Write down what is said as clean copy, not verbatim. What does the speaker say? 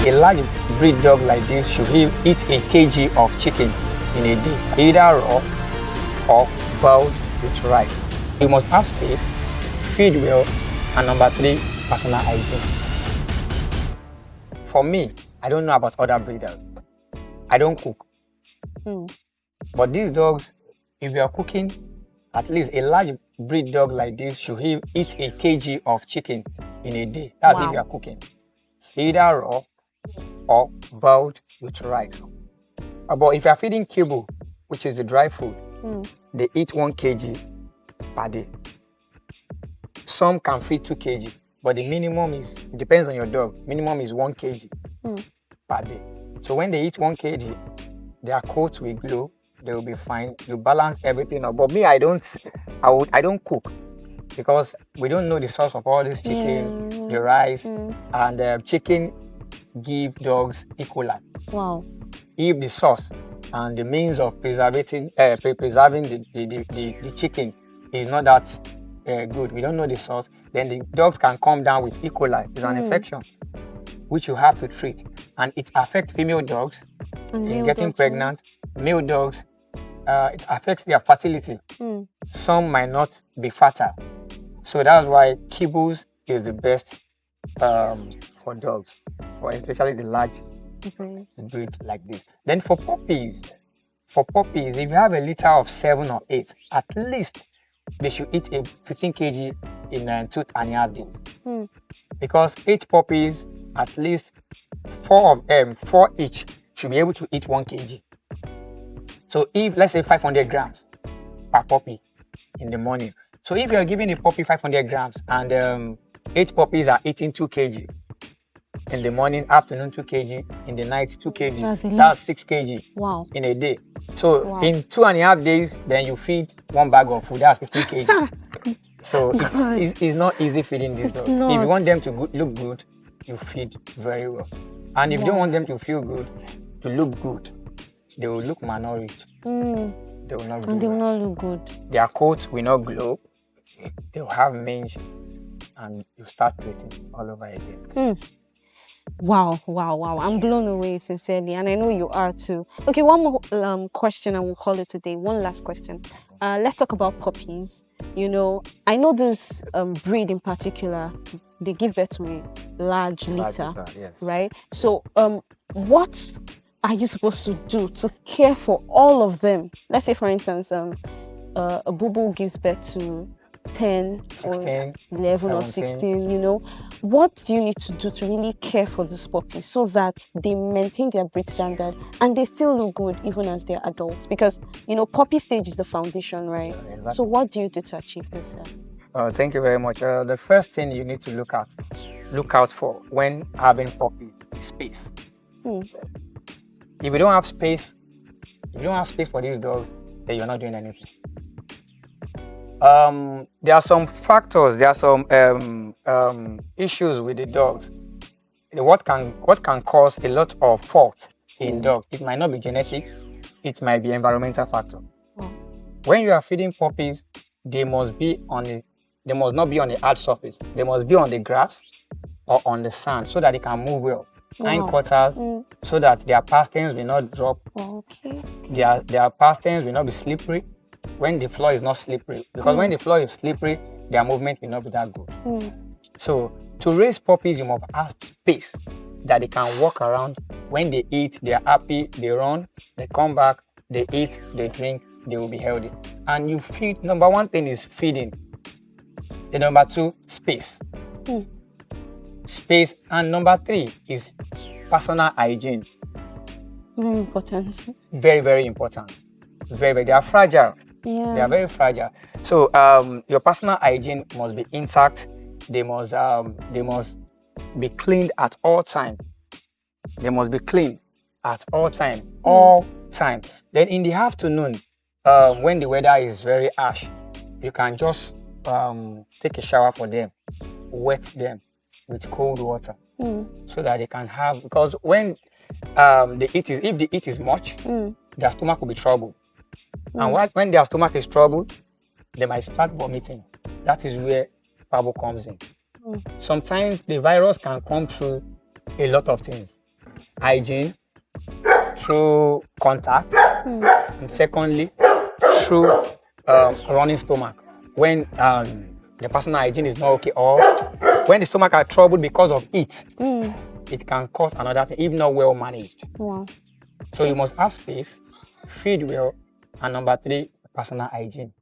A large breed dog like this should eat a kg of chicken in a day, either raw or boiled with rice. You must have space, feed well, and number 3, personal hygiene. For me, I don't know about other breeders. I don't cook. But these dogs, if you are cooking, at least a large breed dog like this should eat a kg of chicken in a day. That's if you are cooking. Either raw or boiled with rice. But if you are feeding kibble, which is the dry food, they eat 1 kg per day. Some can feed 2 kg, but the minimum is, depends on your dog, minimum is 1 kg per day. So when they eat 1 kg, their coats will glow, they will be fine. You balance everything up. But me, I don't cook because we don't know the source of all this chicken, the rice, and chicken give dogs E. coli. Wow. If the source and the means of preserving the chicken is not that good, we don't know the source, then the dogs can come down with E. coli. It's an infection which you have to treat, and it affects female dogs in getting pregnant. Male dogs, it affects their fertility. Some might not be fertile. So that's why kibbles is the best for dogs, for especially the large breed like this. Then for puppies, if you have a litter of 7 or 8, at least they should eat a 15 kg in 2.5 days. Because 8 puppies, at least 4 of them, 4 each, should be able to eat 1 kg. So if, let's say 500 grams per puppy in the morning. So if you're giving a puppy 500 grams and 8 puppies are eating 2 kg in the morning, afternoon 2 kg, in the night 2 kg, that's 6 kg in a day. So in 2.5 days, then you feed 1 bag of food, that's 15 kg. So it's not easy feeding these dogs. If you want them to look good, you feed very well. And if you don't want them to feel good, to look good, they will look malnourished. They will not look good. Their coats will not glow. They will have mange, and you start treating all over again. Wow. I'm blown away, sincerely, and I know you are too. Okay, one more question and we'll call it a day. One last question. Let's talk about puppies. You know, I know this breed in particular, they give birth to a large litter, yes. Right? So what are you supposed to do to care for all of them? Let's say, for instance, a Boerboel gives birth to 10 16, or 11 17. or 16, you know. What do you need to do to really care for these puppies so that they maintain their breed standard and they still look good even as they're adults? Because, you know, puppy stage is the foundation, right? Yeah, exactly. So what do you do to achieve this? Thank you very much. The first thing you need to look out for when having puppies is space. If you don't have space for these dogs, then you're not doing anything. There are some factors, there are some issues with the dogs. What can cause a lot of fault in dogs? It might not be genetics, it might be environmental factor. When you are feeding puppies, they must not be on the hard surface. They must be on the grass or on the sand so that they can move well. Hindquarters, so that their pasterns will not drop. Their pasterns will not be slippery when the floor is not slippery. Because when the floor is slippery, their movement will not be that good. So to raise puppies, you must have space that they can walk around. When they eat, they are happy, they run, they come back, they eat, they drink, they will be healthy. And you feed, number 1 thing is feeding. The number 2, space. Space. And number 3 is personal hygiene. Very important. Very, very important. They are fragile. Yeah. They are very fragile. So your personal hygiene must be intact. They must be cleaned at all time. They must be cleaned at all time. All time. Then in the afternoon, when the weather is very harsh, you can just take a shower for them, wet them with cold water, so that they can have, because when if the heat is much, their stomach will be troubled. And when their stomach is troubled, they might start vomiting. That is where parvo comes in. Mm. Sometimes the virus can come through a lot of things. Hygiene, through contact, and secondly, through running stomach. When the personal hygiene is not okay, or when the stomach are troubled because of it, it can cause another thing if not well managed. Wow. So you must have space, feed well, and number 3, personal hygiene.